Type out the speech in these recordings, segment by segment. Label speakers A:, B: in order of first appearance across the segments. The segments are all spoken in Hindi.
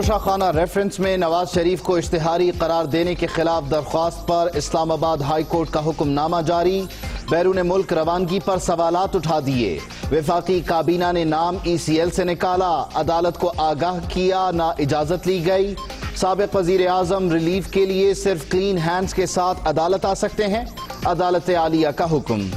A: तोशाखाना रेफरेंस में नवाज शरीफ को इश्तिहारी करार देने के खिलाफ दरख्वास्त पर इस्लामाबाद हाई कोर्ट का हुक्मनामा जारी। बैरून मुल्क रवानगी पर सवालात उठा दिए। वफाकी काबीना ने नाम ECL से निकाला। अदालत को आगाह किया, ना इजाजत ली गई। साबिक वजीर आजम रिलीफ के लिए सिर्फ क्लीन हैंड्स के साथ अदालत आ सकते हैं। अदालत आलिया का हुक्म।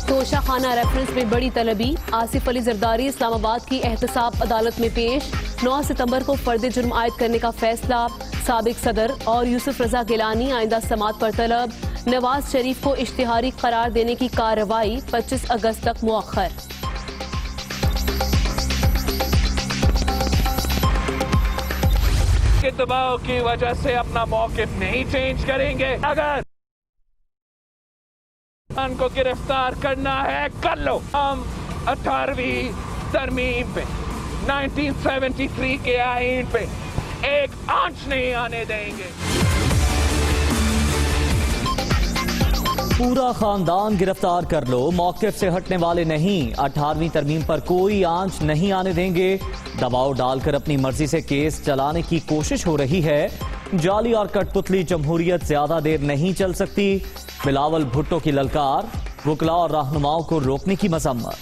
B: तोशाखाना रेफरेंस में बड़ी तलबी। आसिफ अली जरदारी इस्लामाबाद की एहतसाब अदालत में पेश। 9 सितंबर को फर्द जुर्म आयद करने का फैसला। साबिक सदर और यूसुफ रजा गिलानी आइंदा समात पर तलब। नवाज शरीफ को इश्तिहारी करार देने की कार्रवाई 25 अगस्त तक मुअख्खर।
C: के दबाव की वजह से अपना मौक़िफ़ नहीं चेंज करेंगे। अगर को गिरफ्तार करना है कर लो। हम 18वीं तरमीम पे 1973 के आईन पे एक आंच नहीं आने देंगे।
D: पूरा खानदान गिरफ्तार कर लो, मौक़िफ़ से हटने वाले नहीं। 18वीं तरमीम पर कोई आंच नहीं आने देंगे। दबाव डालकर अपनी मर्जी से केस चलाने की कोशिश हो रही है। जाली और कठपुतली जमहूरियत ज्यादा देर नहीं चल सकती। बिलावल भुट्टो की ललकार। वकला और रहनुमाओं को रोकने की मजम्मत।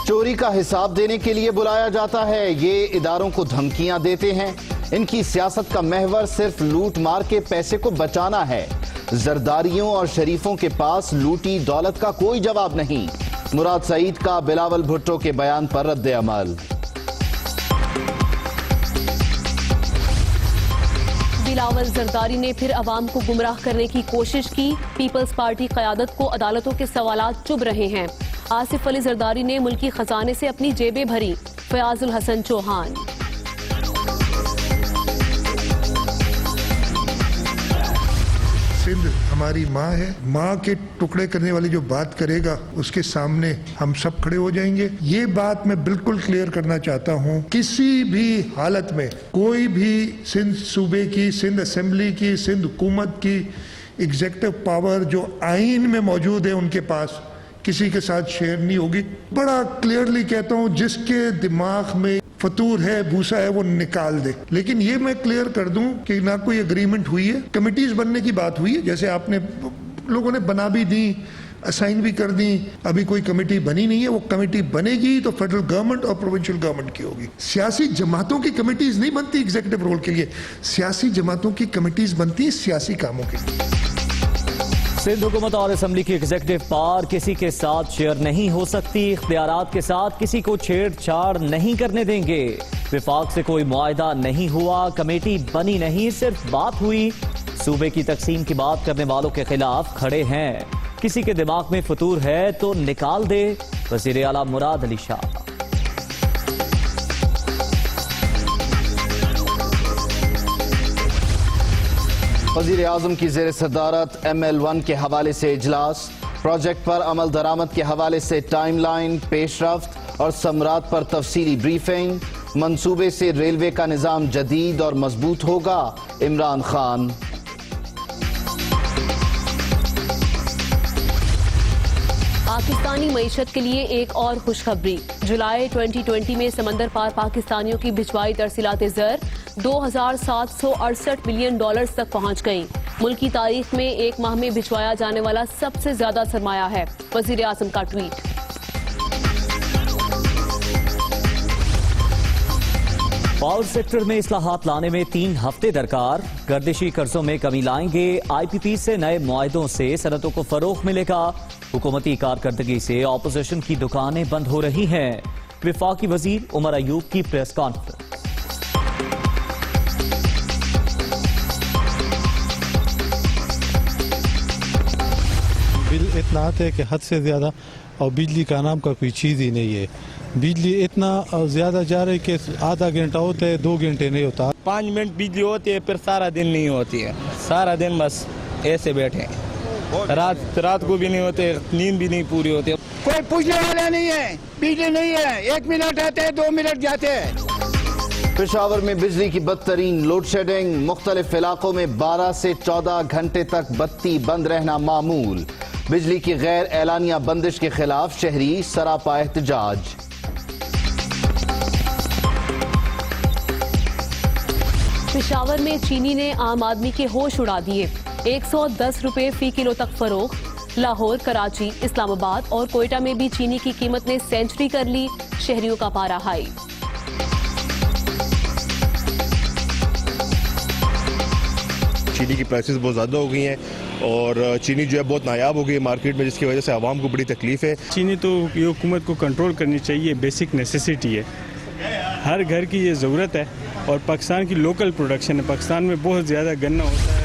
A: चोरी का हिसाब देने के लिए बुलाया जाता है। ये इदारों को धमकियां देते हैं। इनकी सियासत का महवर सिर्फ लूट मार के पैसे को बचाना है। जरदारियों और शरीफों के पास लूटी दौलत का कोई जवाब नहीं। मुराद सईद का बिलावल भुट्टो के बयान पर रद्द अमल।
B: बिलावल जरदारी ने फिर अवाम को गुमराह करने की कोशिश की। पीपल्स पार्टी क़यादत को अदालतों के सवालात चुभ रहे हैं। आसिफ अली जरदारी ने मुल्की खजाने से अपनी जेबें भरी। फयाजुल हसन चौहान।
E: सिंध हमारी माँ है। माँ के टुकड़े करने वाली जो बात करेगा उसके सामने हम सब खड़े हो जाएंगे। ये बात मैं बिल्कुल क्लियर करना चाहता हूँ। किसी भी हालत में कोई भी सिंध सूबे की, सिंध असेंबली की, सिंध हुकूमत की एग्जीक्यूटिव पावर जो आइन में मौजूद है उनके पास किसी के साथ शेयर नहीं होगी। बड़ा क्लियरली कहता हूँ, जिसके दिमाग में फतूर है, भूसा है, वो निकाल दे। लेकिन ये मैं क्लियर कर दूं कि ना कोई एग्रीमेंट हुई है। कमिटीज बनने की बात हुई है, जैसे आपने लोगों ने बना भी दी, असाइन भी कर दी। अभी कोई कमेटी बनी नहीं है। वो कमेटी बनेगी तो फेडरल गवर्नमेंट और प्रोविंशियल गवर्नमेंट की होगी। सियासी जमातों की कमेटीज नहीं बनती एग्जीक्यूटिव रोल के लिए। सियासी जमातों की कमेटीज बनती है सियासी कामों के लिए।
D: सिंध हुकूमत और असम्बली की एग्जीक्यूटिव पावर किसी के साथ शेयर नहीं हो सकती। इख्तियारात के साथ किसी को छेड़छाड़ नहीं करने देंगे। विफाक से कोई मुआहदा नहीं हुआ, कमेटी बनी नहीं, सिर्फ बात हुई। सूबे की तकसीम की बात करने वालों के खिलाफ खड़े हैं। किसी के दिमाग में फतूर है तो निकाल दे। वज़ीर आला मुराद अली शाह।
A: वज़ीर आज़म की ज़ेर सदारत ML1 के हवाले से इजलास। प्रोजेक्ट पर अमल दरामद के हवाले से टाइमलाइन, पेशरफ्त और समरात पर तफसीली ब्रीफिंग। मंसूबे से रेलवे का निज़ाम जदीद और मजबूत होगा। इमरान खान।
B: पाकिस्तानी मईशत के लिए एक और खुशखबरी। जुलाई 2020 में समंदर पार पाकिस्तानियों की भिजवाई तरसीलात ज़र $2,768 मिलियन तक पहुंच गई। मुल्क की तारीख में एक माह में भिजवाया जाने वाला सबसे ज्यादा सरमाया है। वजीर आजम का ट्वीट।
D: पावर सेक्टर में इस्लाहात लाने में 3 हफ्ते दरकार। गर्दिशी कर्जों में कमी लाएंगे। IPP से नए मुआहदों से सनतों को फरोग मिलेगा। हुकूमती कारकर्दगी से ऑपोजिशन की दुकानें बंद हो रही हैं। विफाकी वजीर उमर अयूब की प्रेस कॉन्फ्रेंस।
F: बिल इतना आता है कि हद से ज़्यादा, और बिजली का नाम का कोई चीज़ ही नहीं है। बिजली इतना ज़्यादा जा रही है कि आधा घंटा होता है, 2 घंटे नहीं होता।
G: 5 मिनट बिजली होती है, फिर सारा दिन नहीं होती है। सारा दिन बस ऐसे बैठे, रात को भी नहीं होते, नींद भी नहीं पूरी होती।
H: कोई पूछने वाला नहीं है। बिजली नहीं है, 1 मिनट आते हैं, 2 मिनट जाते हैं।
A: पेशावर में बिजली की बदतरीन लोड शेडिंग, मुख्तलिफ इलाकों में 12 से 14 घंटे तक बत्ती बंद रहना मामूल। बिजली की गैर एलानिया बंदिश के खिलाफ शहरी सरापा एहतजाज।
B: पेशावर में चीनी ने आम आदमी के होश उड़ा दिए। 110 रुपए फी किलो तक फरोख्त। लाहौर, कराची, इस्लामाबाद और कोयटा में भी चीनी की कीमत ने सेंचुरी कर ली। शहरियों का पारा हाई।
H: चीनी की प्राइसेस बहुत ज़्यादा हो गई हैं और चीनी जो है बहुत नायाब हो गई है मार्केट में, जिसकी वजह से आवाम को बड़ी तकलीफ है।
I: चीनी तो ये हुकूमत को कंट्रोल करनी चाहिए, बेसिक नेसेसिटी है, हर घर की ये ज़रूरत है और पाकिस्तान की लोकल प्रोडक्शन है। पाकिस्तान में बहुत ज़्यादा गन्ना होता है।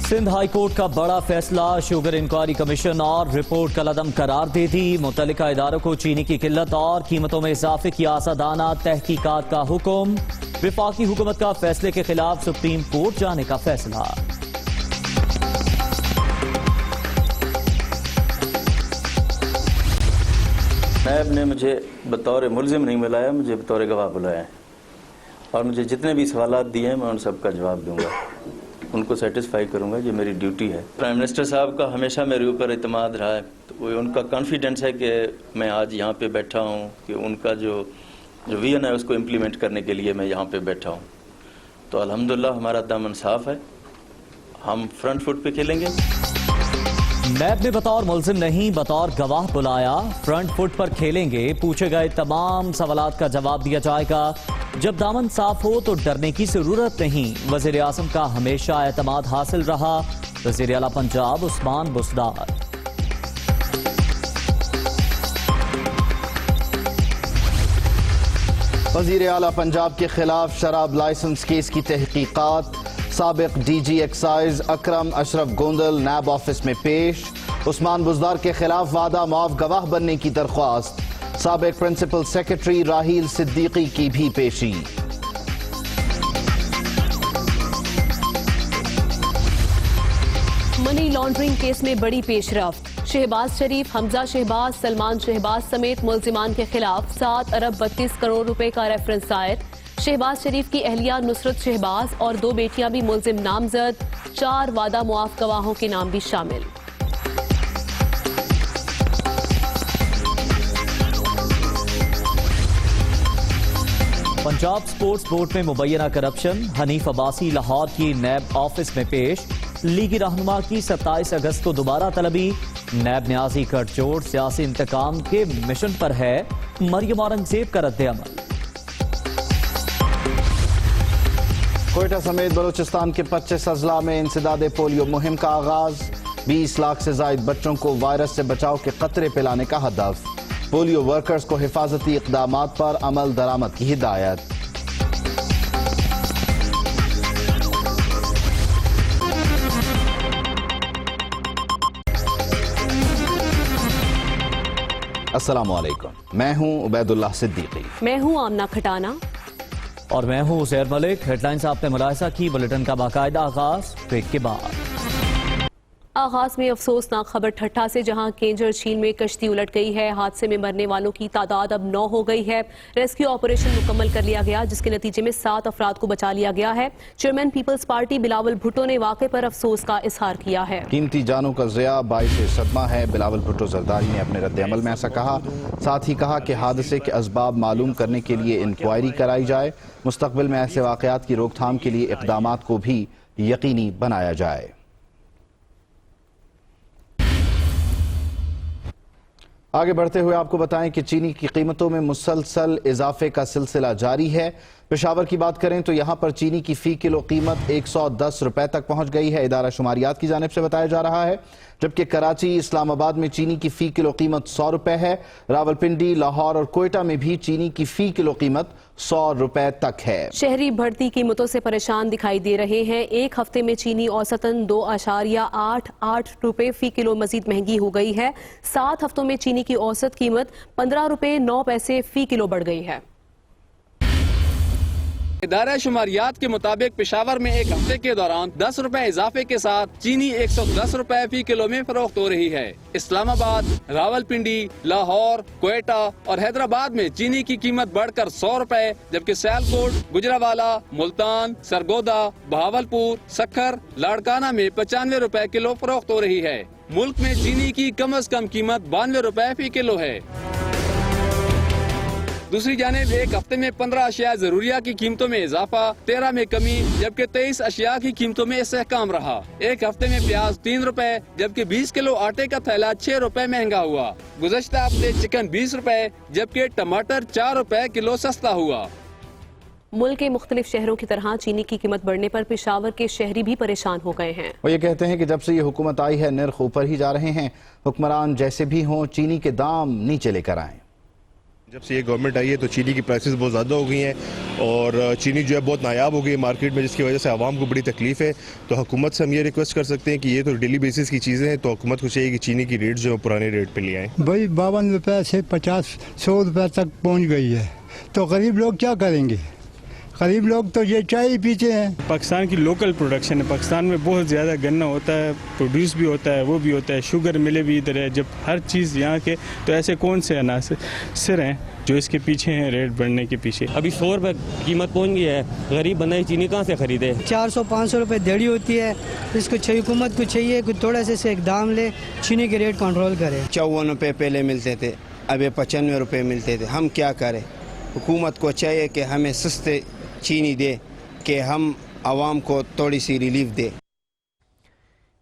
D: सिंध हाई कोर्ट का बड़ा फैसला, शुगर इंक्वायरी कमीशन और रिपोर्ट का लदम करार दे दी। मुतल्लिका इदारों को चीनी की किल्लत और कीमतों में इजाफे की आसादाना तहकीकात का हुक्म। विफाकी हुकूमत का फैसले के खिलाफ सुप्रीम कोर्ट जाने का फैसला।
J: नैब ने मुझे बतौर मुलजिम नहीं बुलाया, मुझे बतौर गवाह बुलाया है और मुझे जितने भी सवालात दिए हैं मैं उन सब का जवाब दूंगा, उनको सेटिस्फाई करूंगा, ये मेरी ड्यूटी है। प्राइम मिनिस्टर साहब का हमेशा मेरे ऊपर इत्मीनान रहा है, तो उनका कॉन्फिडेंस है कि मैं आज यहाँ पे बैठा हूँ, कि उनका जो विजन है उसको इम्प्लीमेंट करने के लिए मैं यहाँ पे बैठा हूँ। तो अल्हम्दुलिल्लाह हमारा दामन साफ है, हम फ्रंट फुट पे खेलेंगे।
D: नैब ने बतौर मुल्जिम नहीं बतौर गवाह बुलाया, फ्रंट फुट पर खेलेंगे, पूछे गए तमाम सवालात का जवाब दिया जाएगा। जब दामन साफ हो तो डरने की जरूरत नहीं। वजीर आज़म का हमेशा एतमाद हासिल रहा। वजीर आला पंजाब उस्मान बुसदार।
A: वजीर आला पंजाब के खिलाफ शराब लाइसेंस केस की तहकीकात। साबिक डीजी एक्साइज अकरम अशरफ गोंदल नैब ऑफिस में पेश। उस्मान बुज़दार के खिलाफ वादा मुआफ गवाह बनने की दरख्वास्त। साबिक प्रिंसिपल सेक्रेटरी राहील सिद्दीकी की भी पेशी।
B: मनी लॉन्ड्रिंग केस में बड़ी पेशरफ्त। शहबाज शरीफ, हमजा शहबाज, सलमान शहबाज समेत मुल्जिमान के खिलाफ 7 अरब 32 करोड़ रुपए का रेफरेंस दायर। शहबाज शरीफ की अहलिया नुसरत शहबाज और 2 बेटियां भी मुल्जिम नामजद। 4 वादा मुआफ गवाहों के नाम भी शामिल।
D: पंजाब स्पोर्ट्स बोर्ड में मुबैना करप्शन। हनीफ अब्बासी लाहौर की नैब ऑफिस में पेश। लीगी रहनुमा की 27 अगस्त को दोबारा तलबी। नैब न्याजी गठजोड़ सियासी इंतकाम के मिशन पर है। मरियम औरंगजेब का रद्द-ए-अमल।
A: कोयटा समेत बलूचिस्तान के 25 अजला में इंसदाद पोलियो मुहिम का आगाज। 20 लाख से जायद बच्चों को वायरस से बचाव के कतरे पिलाने का हदफ। पोलियो वर्कर्स को हिफाजती इक़दामात पर अमल दरामद की हिदायत। अस्सलामुअलैकुम, मैं हूं उबैदुल्लाह सिद्दीकी।
B: मैं हूं आमना खटाना
D: और मैं हूं उज़ैर मलिक। हेडलाइंस आपने मुलाहिजा की, बुलेटिन का बाकायदा आगाज ब्रेक के बाद।
B: आगाज में अफसोसनाक खबर ठट्ठा से, जहां केंजर झील में कश्ती उलट गई है। हादसे में मरने वालों की तादाद अब 9 हो गई है। रेस्क्यू ऑपरेशन मुकम्मल कर लिया गया, जिसके नतीजे में 7 अफराद को बचा लिया गया है। चेयरमैन पीपल्स पार्टी बिलावल भुट्टो ने वाक़े पर अफसोस का इजहार किया है।
A: कीमती जानों का ज़िया बाइस सदमा है। बिलावल भुट्टो जरदारी ने अपने रद्द-ए-अमल में ऐसा कहा। साथ ही कहा कि हादसे के असबाब मालूम करने के लिए इंक्वायरी कराई जाए। मुस्तकबिल में ऐसे वाक़यात की रोकथाम के लिए इक़दामात को भी यकीनी बनाया जाए। आगे बढ़ते हुए आपको बताएं कि चीनी की कीमतों में मुसलसल इजाफे का सिलसिला जारी है। पेशावर की बात करें तो यहां पर चीनी की फी किलो कीमत 110 रुपए तक पहुंच गई है, इदारा शुमारियात की जानिब से बताया जा रहा है। जबकि कराची, इस्लामाबाद में चीनी की फी किलो कीमत 100 रुपए है। रावलपिंडी, लाहौर और कोयटा में भी चीनी की फी किलो कीमत 100 रुपए तक है।
B: शहरी बढ़ती कीमतों से परेशान दिखाई दे रहे हैं। एक हफ्ते में चीनी औसतन 2.88 रुपए फी किलो मजीद महंगी हो गई है। 7 हफ्तों में चीनी की औसत कीमत 15 रुपए 9 पैसे फी किलो बढ़ गई है।
K: इदारा शुमारियात के मुताबिक पेशावर में एक हफ्ते के दौरान 10 रुपए इजाफे के साथ चीनी 110 रुपए फी किलो में फरोख्त हो रही है। इस्लामाबाद, रावलपिंडी, लाहौर, क्वेटा और हैदराबाद में चीनी की कीमत बढ़कर 100 रुपए, जबकि सियालकोट, गुजरावाला, मुल्तान, सरगोदा, बहावलपुर, सखर, लाड़काना में 95 रुपए किलो फरोख्त हो रही है। मुल्क में चीनी की कम अज कम कीमत 92 रुपए फी किलो है। दूसरी जानिब एक हफ्ते में 15 अशिया जरूरिया की कीमतों में इजाफा, 13 में कमी, जबकि 23 अशिया की कीमतों में इस्तेहकाम रहा। एक हफ्ते में प्याज 3 रुपए, जबकि 20 किलो आटे का थैला 6 रुपए महंगा हुआ। गुज़श्ता हफ्ते चिकन 20 रुपए, जबकि टमाटर 4 रुपए किलो सस्ता हुआ।
B: मुल्क के मुख्तलिफ शहरों की तरह चीनी की कीमत बढ़ने पर पेशावर के शहरी भी परेशान हो गए हैं।
A: वो ये कहते हैं कि जब से ये हुकूमत आई है निर्ख ऊपर ही जा रहे हैं। हुक्मरान जैसे भी हों चीनी के दाम नीचे लेकर आएं।
H: जब से ये गवर्नमेंट आई है तो चीनी की प्राइसेस बहुत ज़्यादा हो गई हैं और चीनी जो है बहुत नायाब हो गई है मार्केट में, जिसकी वजह से आवाम को बड़ी तकलीफ है। तो हुकूमत से हम ये रिक्वेस्ट कर सकते हैं कि ये तो डेली बेसिस की चीज़ें हैं, तो हुकूमत को चाहिए कि चीनी की रेट जो है पुराने रेट पे ले आएँ।
L: भाई 52 रुपये से 50-100 रुपये तक पहुंच गई है, तो गरीब लोग क्या करेंगे? गरीब लोग तो ये चाय ही पीते हैं।
I: पाकिस्तान की लोकल प्रोडक्शन है, पाकिस्तान में बहुत ज़्यादा गन्ना होता है, प्रोड्यूस भी होता है, वो भी होता है, शुगर मिले भी इधर है। जब हर चीज़ यहाँ के, तो ऐसे कौन से अनासर हैं जो इसके पीछे हैं रेट बढ़ने के पीछे?
M: अभी 100 रुपये कीमत पहुँच गई है, गरीब बंदा ये चीनी कहाँ से खरीदे?
N: 400-500 रुपये देड़ी होती है। इसको हुकूमत को चाहिए कि थोड़ा से एक दाम ले, चीनी के रेट कंट्रोल करे।
O: 54 रुपये पहले मिलते थे, अब 95 रुपये मिलते थे। हम क्या करें? हुकूमत को चाहिए कि हमें सस्ते चीनी दे, कि हम आवाम को थोड़ी सी रिलीफ दे।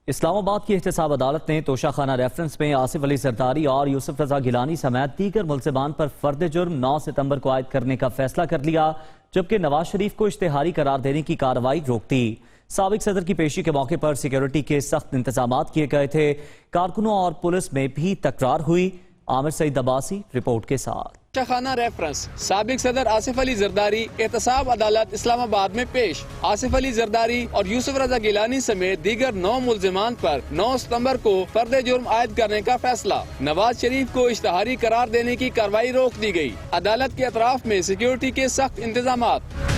D: इस्लामाबाद की एहतसाब अदालत ने तोशाखाना रेफरेंस में आसिफ अली जरदारी और यूसुफ रजा गिलानी समेत दीगर मुल्ज़िमान पर फर्द जुर्म 9 सितंबर को आयद करने का फैसला कर लिया, जबकि नवाज शरीफ को इश्तिहारी करार देने की कार्रवाई रोक दी। साबिक सदर की पेशी के मौके पर सिक्योरिटी के सख्त इंतजाम किए गए थे। कारकुनों और पुलिस में भी तकरार हुई। आमिर सईद अब्बासी रिपोर्ट के साथ।
K: तोशाखाना रेफरेंस, साबिक सदर आसिफ अली जरदारी एहतसाब अदालत इस्लामाबाद में पेश। आसिफ अली जरदारी और यूसुफ रजा गिलानी समेत दीगर 9 मुल्जिमान पर 9 सितंबर को फर्द जुर्म आयद करने का फैसला। नवाज शरीफ को इश्तिहारी करार देने की कार्रवाई रोक दी गई। अदालत के अतराफ में सिक्योरिटी के सख्त इंतजामात।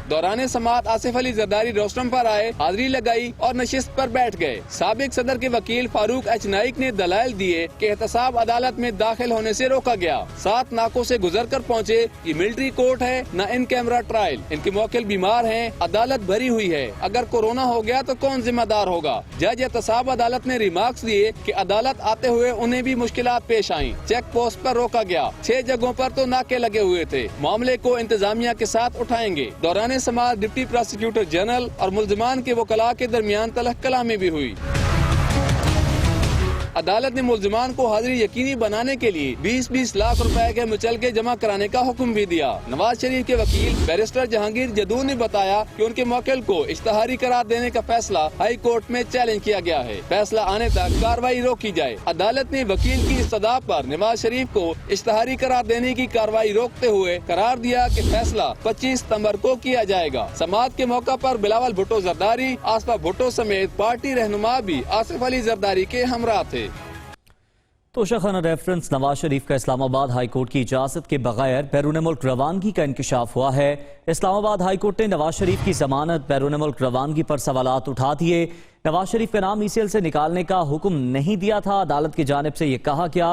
K: दौरान समाअत आसिफ अली जरदारी रोस्टम पर आए, हाजिरी लगाई और नशिस्त पर बैठ गए। साबिक सदर के वकील फारूक एच नाइक ने दलाइल दिए कि एहतसाब अदालत में दाखिल होने से रोका गया। 7 नाकों से गुजर कर पहुँचे। ये मिलिट्री कोर्ट है, न इन कैमरा ट्रायल। इनके मौकिल बीमार हैं, अदालत भरी हुई है। अगर कोरोना हो गया तो कौन जिम्मेदार होगा? जज एहतसाब अदालत ने रिमार्क्स दिए कि अदालत आते हुए उन्हें भी मुश्किलात पेश आई। चेक पोस्ट पर रोका गया। 6 जगहों पर तो नाके लगे हुए थे। मामले को इंतजामिया के साथ उठाएंगे। दौरान समाअत डिप्टी प्रोसिक्यूटर जनरल और मुल्जिमान के वकला के दरमियान तलख कलामी भी हुई। अदालत ने मुल्जिमान को हाजिरी यकीनी बनाने के लिए 20-20 लाख रुपए के मुचलके जमा कराने का हुक्म भी दिया। नवाज शरीफ के वकील बैरिस्टर जहांगीर जदू ने बताया कि उनके मौकिल को इश्तिहारी करार देने का फैसला हाई कोर्ट में चैलेंज किया गया है। फैसला आने तक कार्रवाई रोकी जाए। अदालत ने वकील की इस्तदा पर नवाज शरीफ को इश्तिहारी करार देने की कार्रवाई रोकते हुए करार दिया कि फैसला 25 सितंबर को किया जाएगा। समाअत के मौका पर बिलावल भुट्टो जरदारी, आसफा भुट्टो समेत पार्टी रहनुमा भी आसिफ अली जरदारी के हमरा थे।
D: तोशाखाना रेफरेंस नवाज शरीफ का इस्लामाबाद हाई कोर्ट की इजाजत के बगैर बैरून मुल्क रवानगी का इंकशाफ हुआ है। इस्लामाबाद हाई कोर्ट ने नवाज शरीफ की जमानत बैरून मुल्क रवानगी पर सवालात उठा दिए। नवाज शरीफ का नाम ECL से निकालने का हुक्म नहीं दिया था। अदालत की जानिब से ये कहा गया,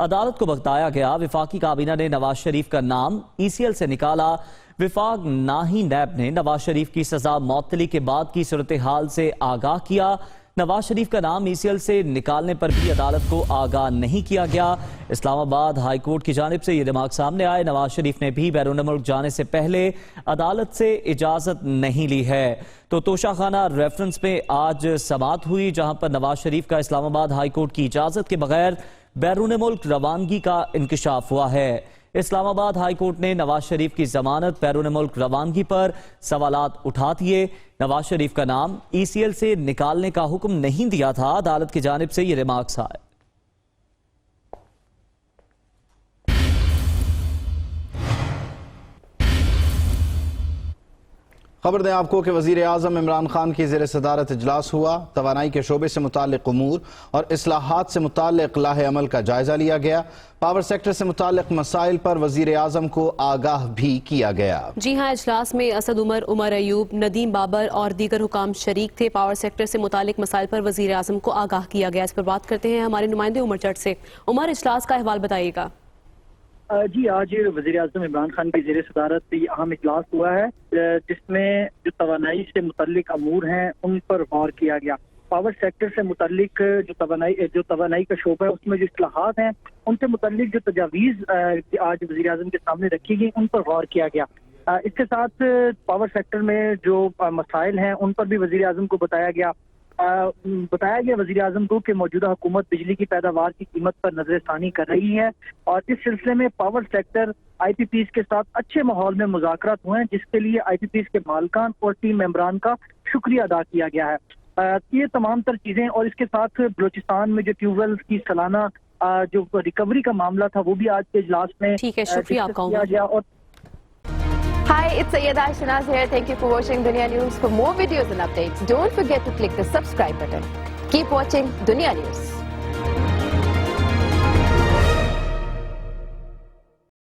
D: अदालत को बताया गया वफाकी काबीना ने नवाज शरीफ का नाम ECL से निकाला। विफाक ना ही नैब ने नवाज शरीफ की सजा मौतली के बाद की सूरत हाल से आगाह किया। नवाज शरीफ का नाम ECL से निकालने पर भी अदालत को आगाह नहीं किया गया। इस्लामाबाद हाई कोर्ट की जानिब से ये रिमार्क सामने आए। नवाज शरीफ ने भी बैरून मुल्क जाने से पहले अदालत से इजाजत नहीं ली है। तो तोशाखाना रेफरेंस में आज समाअत हुई, जहां पर नवाज शरीफ का इस्लामाबाद हाई कोर्ट की इजाजत के बगैर बैरून मुल्क रवानगी का इंकशाफ हुआ है। इस्लामाबाद हाई कोर्ट ने नवाज शरीफ की जमानत बैरून मुल्क रवानगी पर सवालात उठा दिए। नवाज शरीफ का नाम ECL से निकालने का हुक्म नहीं दिया था। अदालत की जानिब से ये रिमार्क्स आए।
A: खबर दें आपको कि वजीर आजम इमरान खान की ज़ेर सदारत इजलास हुआ। तवानाई के शोबे से मुताल्लिक़ उमूर और इस्लाहात से मुताल्लिक़ लाहे अमल का जायजा लिया गया। पावर सेक्टर से मुताल्लिक़ मसाइल पर वजीर आजम को आगाह भी किया गया।
B: जी हाँ, इजलास में असद उमर, उमर अयूब, नदीम बाबर और दीगर हुकाम शरीक थे। पावर सेक्टर से मुताल्लिक़ मसाइल पर वजीर आजम को आगाह किया गया। इस पर बात करते हैं हमारे नुमाइंदे उमर चट से। उमर, इजलास का अहवाल बताइएगा।
P: जी, आज वज़ीर आज़म इमरान खान की ज़ेर सदारत अहम इजलास हुआ है, जिसमें जो तवानाई से मुतल्लिक अमूर हैं उन पर गौर किया गया। पावर सेक्टर से मुतल्लिक जो तवानाई का शोबा है उसमें जो इस्लाहात हैं उनसे मुतल्लिक जो तजावीज़ आज वज़ीर आज़म के सामने रखी गई उन पर गौर किया गया। इसके साथ पावर सेक्टर में जो मसाइल हैं उन पर भी वज़ीर आज़म को बताया गया वज़ीर आज़म को कि मौजूदा हुकूमत बिजली की पैदावार की कीमत पर नजरसानी कर रही है और इस सिलसिले में पावर सेक्टर IPPs के साथ अच्छे माहौल में मुज़ाकरात हुए हैं, जिसके लिए IPPs के मालकान और टीम मेंबरान का शुक्रिया अदा किया गया है। ये तमाम तर चीजें और इसके साथ बलूचिस्तान में जो ट्यूबवेल की सालाना जो रिकवरी का मामला था वो भी आज के इजलास में
B: ठीक है, शुक्रिया आपका
P: किया गया। और
Q: Hi, it's Sayyeda Shanaz here. Thank you for watching Dunia News. For more videos and updates, don't forget to click the subscribe button. Keep watching Dunia News.